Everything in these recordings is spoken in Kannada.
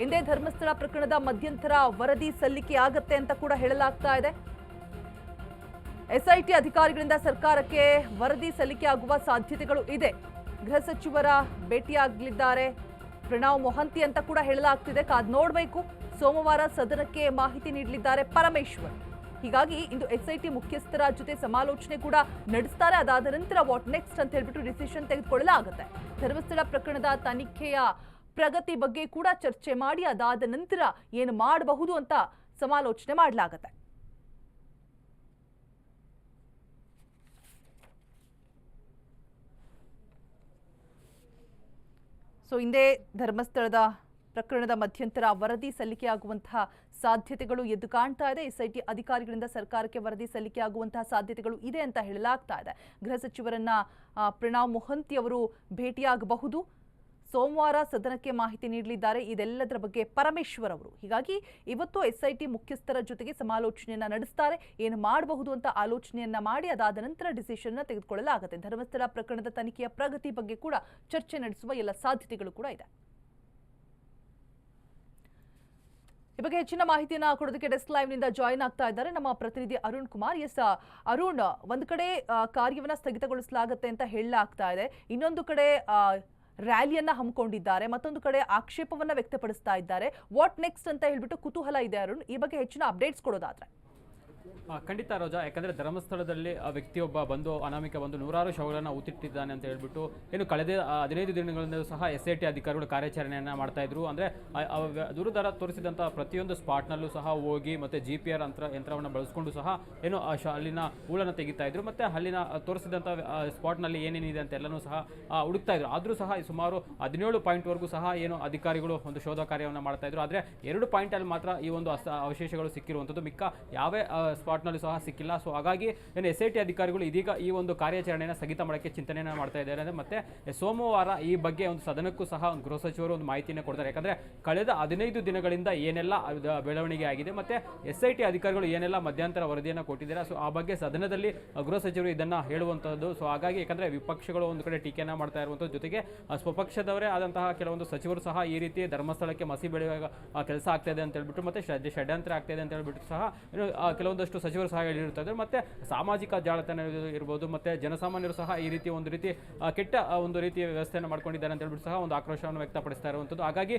ಹಿಂದೆ ಧರ್ಮಸ್ಥಳ ಪ್ರಕರಣದ ಮಧ್ಯಂತರ ವರದಿ ಸಲ್ಲಿಕೆ ಆಗತ್ತೆ ಅಂತ ಕೂಡ ಹೇಳಲಾಗ್ತಾ ಇದೆ. ಎಸ್ಐಟಿ ಅಧಿಕಾರಿಗಳಿಂದ ಸರ್ಕಾರಕ್ಕೆ ವರದಿ ಸಲ್ಲಿಕೆ ಆಗುವ ಸಾಧ್ಯತೆಗಳು ಇದೆ. ಗೃಹ ಸಚಿವರ ಭೇಟಿಯಾಗಲಿದ್ದಾರೆ ಪ್ರಣವ್ ಮೊಹಂತಿ ಅಂತ ಕೂಡ ಹೇಳಲಾಗ್ತಿದೆ. ಕಾದ್ ನೋಡಬೇಕು. ಸೋಮವಾರ ಸದನಕ್ಕೆ ಮಾಹಿತಿ ನೀಡಲಿದ್ದಾರೆ ಪರಮೇಶ್ವರ್. ಹೀಗಾಗಿ ಇಂದು ಎಸ್ಐಟಿ ಮುಖ್ಯಸ್ಥರ ಜೊತೆ ಸಮಾಲೋಚನೆ ಕೂಡ ನಡೆಸ್ತಾರೆ. ಅದಾದ ನಂತರ ವಾಟ್ ನೆಕ್ಸ್ಟ್ ಅಂತ ಹೇಳ್ಬಿಟ್ಟು ಡಿಸಿಷನ್ ತೆಗೆದುಕೊಳ್ಳಲಾಗುತ್ತೆ. ಧರ್ಮಸ್ಥಳ ಪ್ರಕರಣದ ತನಿಖೆಯ ಪ್ರಗತಿ ಬಗ್ಗೆ ಕೂಡ ಚರ್ಚೆ ಮಾಡಿ ಅದಾದ ನಂತರ ಏನು ಮಾಡಬಹುದು ಅಂತ ಸಮಾಲೋಚನೆ ಮಾಡಲಾಗುತ್ತೆ. ಸೊ ಹಿಂದೆ ಧರ್ಮಸ್ಥಳದ ಪ್ರಕರಣದ ಮಧ್ಯಂತರ ವರದಿ ಸಲ್ಲಿಕೆಯಾಗುವಂತಹ ಸಾಧ್ಯತೆಗಳು ಎದ್ದು ಕಾಣ್ತಾ ಇದೆ. ಎಸ್ಐಟಿ ಅಧಿಕಾರಿಗಳಿಂದ ಸರ್ಕಾರಕ್ಕೆ ವರದಿ ಸಲ್ಲಿಕೆಯಾಗುವಂತಹ ಸಾಧ್ಯತೆಗಳು ಇದೆ ಅಂತ ಹೇಳಲಾಗ್ತಾ ಇದೆ. ಗೃಹ ಸಚಿವರನ್ನ ಪ್ರಣವ್ ಮೊಹಂತಿ ಅವರು ಭೇಟಿಯಾಗಬಹುದು. ಸೋಮವಾರ ಸದನಕ್ಕೆ ಮಾಹಿತಿ ನೀಡಲಿದ್ದಾರೆ. ಇದೆಲ್ಲದರ ಬಗ್ಗೆ ಪರಮೇಶ್ವರ್ ಅವರು. ಹೀಗಾಗಿ ಇವತ್ತು ಎಸ್ಐಟಿ ಮುಖ್ಯಸ್ಥರ ಜೊತೆಗೆ ಸಮಾಲೋಚನೆಯನ್ನ ನಡೆಸ್ತಾರೆ. ಏನು ಮಾಡಬಹುದು ಅಂತ ಆಲೋಚನೆಯನ್ನ ಮಾಡಿ ಅದಾದ ನಂತರ ಡಿಸಿಷನ್ ತೆಗೆದುಕೊಳ್ಳಲಾಗುತ್ತೆ. ಧರ್ಮಸ್ಥಳ ಪ್ರಕರಣದ ತನಿಖೆಯ ಪ್ರಗತಿ ಬಗ್ಗೆ ಕೂಡ ಚರ್ಚೆ ನಡೆಸುವ ಎಲ್ಲ ಸಾಧ್ಯತೆಗಳು ಕೂಡ ಇದೆ. ಈ ಬಗ್ಗೆ ಹೆಚ್ಚಿನ ಮಾಹಿತಿಯನ್ನ ಕೊಡೋದಕ್ಕೆ ಡೆಸ್ಕ್ ಲೈವ್ ನಿಂದ ಜಾಯಿನ್ ಆಗ್ತಾ ಇದ್ದಾರೆ ನಮ್ಮ ಪ್ರತಿನಿಧಿ ಅರುಣ್ ಕುಮಾರ್. ಅರುಣ್, ಒಂದು ಕಡೆ ಕಾರ್ಯವನ್ನ ಸ್ಥಗಿತಗೊಳಿಸಲಾಗುತ್ತೆ ಅಂತ ಹೇಳಲಾಗ್ತಾ ಇದೆ, ಇನ್ನೊಂದು ಕಡೆ ರ್ಯಾಲಿಯನ್ನ ಹಮ್ಮಿಕೊಂಡಿದ್ದಾರೆ, ಮತ್ತೊಂದು ಕಡೆ ಆಕ್ಷೇಪವನ್ನ ವ್ಯಕ್ತಪಡಿಸ್ತಾ ಇದ್ದಾರೆ. ವಾಟ್ ನೆಕ್ಸ್ಟ್ ಅಂತ ಹೇಳ್ಬಿಟ್ಟು ಕುತೂಹಲ ಇದೆ ಅರುಣ್. ಈ ಬಗ್ಗೆ ಹೆಚ್ಚಿನ ಅಪ್ಡೇಟ್ಸ್ ಕೊಡೋದಾದ್ರೆ. ಖಂಡಿತ ರೋಜಾ, ಯಾಕಂದರೆ ಧರ್ಮಸ್ಥಳದಲ್ಲಿ ಆ ವ್ಯಕ್ತಿಯೊಬ್ಬ ಬಂದು ಅನಾಮಿಕ ಬಂದು ನೂರಾರು ಶವಗಳನ್ನು ಊತಿಟ್ಟಿದ್ದಾನೆ ಅಂತ ಹೇಳ್ಬಿಟ್ಟು ಏನು ಕಳೆದ 15 ದಿನಗಳಿಂದ ಸಹ ಎಸ್ಐಟಿ ಅಧಿಕಾರಿಗಳು ಕಾರ್ಯಾಚರಣೆಯನ್ನು ಮಾಡ್ತಾ ಇದ್ರು. ಅಂದರೆ ದೂರುದಾರ ತೋರಿಸಿದಂಥ ಪ್ರತಿಯೊಂದು ಸ್ಪಾಟ್ನಲ್ಲೂ ಸಹ ಹೋಗಿ ಮತ್ತು GPR ಯಂತ್ರವನ್ನು ಬಳಸ್ಕೊಂಡು ಸಹ ಏನು ಅಲ್ಲಿನ ಹೂಳನ್ನು ತೆಗಿತಾ ಇದ್ರು. ಮತ್ತು ಅಲ್ಲಿನ ತೋರಿಸಿದಂಥ ಸ್ಪಾಟ್ನಲ್ಲಿ ಏನೇನಿದೆ ಅಂತ ಎಲ್ಲನೂ ಸಹ ಹುಡುಕ್ತಾ ಇದ್ರು. ಆದರೂ ಸಹ ಸುಮಾರು 17 ಪಾಯಿಂಟ್ವರೆಗೂ ಸಹ ಏನು ಅಧಿಕಾರಿಗಳು ಒಂದು ಶೋಧ ಕಾರ್ಯವನ್ನು ಮಾಡ್ತಾ ಇದ್ರು. ಆದರೆ 2 ಪಾಯಿಂಟಲ್ಲಿ ಮಾತ್ರ ಈ ಒಂದು ಅವಶೇಷಗಳು ಸಿಕ್ಕಿರುವಂಥದ್ದು, ಮಿಕ್ಕ ಯಾವೇ ಸ್ಪಾಟ್ನಲ್ಲಿ ಸಹ ಸಿಕ್ಕಿಲ್ಲ. ಸೊ ಹಾಗಾಗಿ ಏನು ಎಸ್ಐಟಿ ಅಧಿಕಾರಿಗಳು ಇದೀಗ ಈ ಒಂದು ಕಾರ್ಯಾಚರಣೆಯನ್ನು ಸ್ಥಗಿತ ಮಾಡೋಕ್ಕೆ ಚಿಂತನೆಯನ್ನು ಮಾಡ್ತಾ ಇದ್ದಾರೆ. ಮತ್ತೆ ಸೋಮವಾರ ಈ ಬಗ್ಗೆ ಒಂದು ಸದನಕ್ಕೂ ಸಹ ಒಂದು ಗೃಹ ಸಚಿವರು ಒಂದು ಮಾಹಿತಿಯನ್ನು ಕೊಡ್ತಾರೆ. ಯಾಕಂದರೆ ಕಳೆದ 15 ದಿನಗಳಿಂದ ಏನೆಲ್ಲ ಬೆಳವಣಿಗೆ ಆಗಿದೆ ಮತ್ತು ಎಸ್ಐಟಿ ಅಧಿಕಾರಿಗಳು ಏನೆಲ್ಲ ಮಧ್ಯಂತರ ವರದಿಯನ್ನು ಕೊಟ್ಟಿದ್ದಾರೆ, ಸೊ ಆ ಬಗ್ಗೆ ಸದನದಲ್ಲಿ ಗೃಹ ಸಚಿವರು ಇದನ್ನು ಹೇಳುವಂಥದ್ದು. ಸೊ ಹಾಗಾಗಿ ಯಾಕಂದರೆ ವಿಪಕ್ಷಗಳು ಒಂದು ಕಡೆ ಟೀಕೆಯನ್ನು ಮಾಡ್ತಾ ಇರುವಂಥದ್ದು, ಜೊತೆಗೆ ಸ್ವಪಕ್ಷದವರೇ ಆದಂತಹ ಕೆಲವೊಂದು ಸಚಿವರು ಸಹ ಈ ರೀತಿ ಧರ್ಮಸ್ಥಳಕ್ಕೆ ಮಸಿ ಬೆಳೆಯುವ ಕೆಲಸ ಆಗ್ತಾಯಿದೆ ಅಂತ ಹೇಳ್ಬಿಟ್ಟು ಮತ್ತು ಷಡ್ಯಂತ್ರ ಆಗ್ತಾಯಿದೆ ಅಂತ ಹೇಳ್ಬಿಟ್ಟು ಸಹ ಕೆಲವೊಂದಷ್ಟು ಸಚಿವರು ಸಹ ಹೇಳಿರ್ತಾರೆ. ಮತ್ತು ಸಾಮಾಜಿಕ ಜಾಲತಾಣ ಇರ್ಬೋದು ಮತ್ತು ಜನಸಾಮಾನ್ಯರು ಸಹ ಈ ರೀತಿ ಒಂದು ರೀತಿ ಕೆಟ್ಟ ಒಂದು ರೀತಿಯ ವ್ಯವಸ್ಥೆಯನ್ನು ಮಾಡ್ಕೊಂಡಿದ್ದಾರೆ ಅಂತ ಹೇಳ್ಬಿಟ್ಟು ಸಹ ಒಂದು ಆಕ್ರೋಶವನ್ನು ವ್ಯಕ್ತಪಡಿಸ್ತಾ ಇರುವಂಥದ್ದು. ಹಾಗಾಗಿ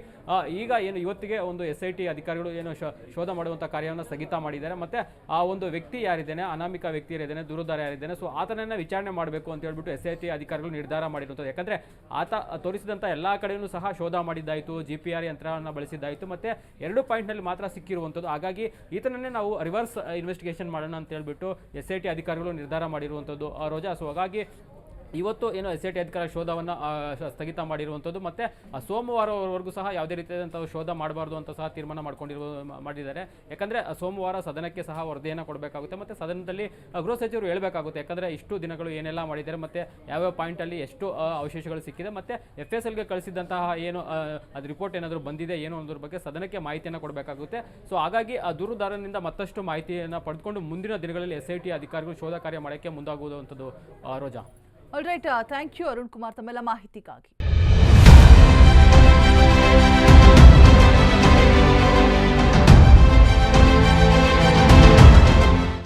ಈಗ ಏನು ಇವತ್ತಿಗೆ ಒಂದು ಎಸ್ಐಟಿ ಅಧಿಕಾರಿಗಳು ಏನು ಶೋಧ ಮಾಡುವಂಥ ಕಾರ್ಯವನ್ನು ಸ್ಥಗಿತ ಮಾಡಿದ್ದಾರೆ. ಮತ್ತು ಆ ಒಂದು ವ್ಯಕ್ತಿ ಯಾರಿದ್ದೇನೆ, ಅನಾಮಿಕ ವ್ಯಕ್ತಿ ಯಾರಿದ್ದೇನೆ, ದೂರುದಾರ ಯಾರಿದ್ದೇನೆ, ಸೊ ಆತನನ್ನು ವಿಚಾರಣೆ ಮಾಡಬೇಕು ಅಂತ ಹೇಳ್ಬಿಟ್ಟು ಎಸ್ಐಟಿ ಅಧಿಕಾರಿಗಳು ನಿರ್ಧಾರ ಮಾಡಿರುವಂಥದ್ದು. ಯಾಕಂದರೆ ಆತ ತೋರಿಸಿದಂಥ ಎಲ್ಲ ಕಡೆಯೂ ಸಹ ಶೋಧ ಮಾಡಿದ್ದಾಯಿತು, GPR ಯಂತ್ರವನ್ನು ಬಳಸಿದ್ದಾಯಿತು, ಮತ್ತು 2 ಪಾಯಿಂಟ್ನಲ್ಲಿ ಮಾತ್ರ ಸಿಕ್ಕಿರುವಂಥದ್ದು. ಹಾಗಾಗಿ ಈತನನ್ನೇ ನಾವು ರಿವರ್ಸ್ ಇನ್ವೆಸ್ಟಿಗೇಷನ್ ಮಾಡೋಣ ಅಂತ ಹೇಳ್ಬಿಟ್ಟು ಎಸ್ಐಟಿ ಅಧಿಕಾರಿಗಳು ನಿರ್ಧಾರ ಮಾಡಿರುವಂಥದ್ದು ರೋಜಾ. ಸೊ ಹಾಗಾಗಿ ಇವತ್ತು ಏನು ಎಸ್ಐಟಿ ಅಧಿಕಾರಿ ಶೋಧವನ್ನು ಸ್ಥಗಿತ ಮಾಡಿರುವಂಥದ್ದು. ಮತ್ತು ಸೋಮವಾರವರೆಗೂ ಸಹ ಯಾವುದೇ ರೀತಿಯಾದಂಥ ಶೋಧ ಮಾಡಬಾರ್ದು ಅಂತ ಸಹ ತೀರ್ಮಾನ ಮಾಡಿದ್ದಾರೆ. ಯಾಕಂದರೆ ಸೋಮವಾರ ಸದನಕ್ಕೆ ಸಹ ವರದಿಯನ್ನು ಕೊಡಬೇಕಾಗುತ್ತೆ ಮತ್ತು ಸದನದಲ್ಲಿ ಗೃಹ ಸಚಿವರು ಹೇಳಬೇಕಾಗುತ್ತೆ. ಯಾಕಂದರೆ ಇಷ್ಟು ದಿನಗಳು ಏನೆಲ್ಲ ಮಾಡಿದ್ದಾರೆ ಮತ್ತು ಯಾವ್ಯಾವ ಪಾಯಿಂಟಲ್ಲಿ ಎಷ್ಟು ಅವಶೇಷಗಳು ಸಿಕ್ಕಿದೆ ಮತ್ತು FSLಗೆ ಕಳಿಸಿದಂತಹ ಏನು ಅದು ರಿಪೋರ್ಟ್ ಏನಾದರೂ ಬಂದಿದೆ ಏನು ಅನ್ನೋದ್ರ ಬಗ್ಗೆ ಸದನಕ್ಕೆ ಮಾಹಿತಿಯನ್ನು ಕೊಡಬೇಕಾಗುತ್ತೆ. ಸೊ ಹಾಗಾಗಿ ಆ ದೂರುದಾರನಿಂದ ಮತ್ತಷ್ಟು ಮಾಹಿತಿಯನ್ನು ಪಡೆದುಕೊಂಡು ಮುಂದಿನ ದಿನಗಳಲ್ಲಿ ಎಸ್ಐಟಿ ಅಧಿಕಾರಿಗಳು ಶೋಧ ಕಾರ್ಯ ಮಾಡೋಕ್ಕೆ ಮುಂದಾಗುವಂಥದ್ದು Roja. All right, thank you Arun Kumar ತಮ್ಮೆಲ್ಲ ಮಾಹಿತಿಗಾಗಿ.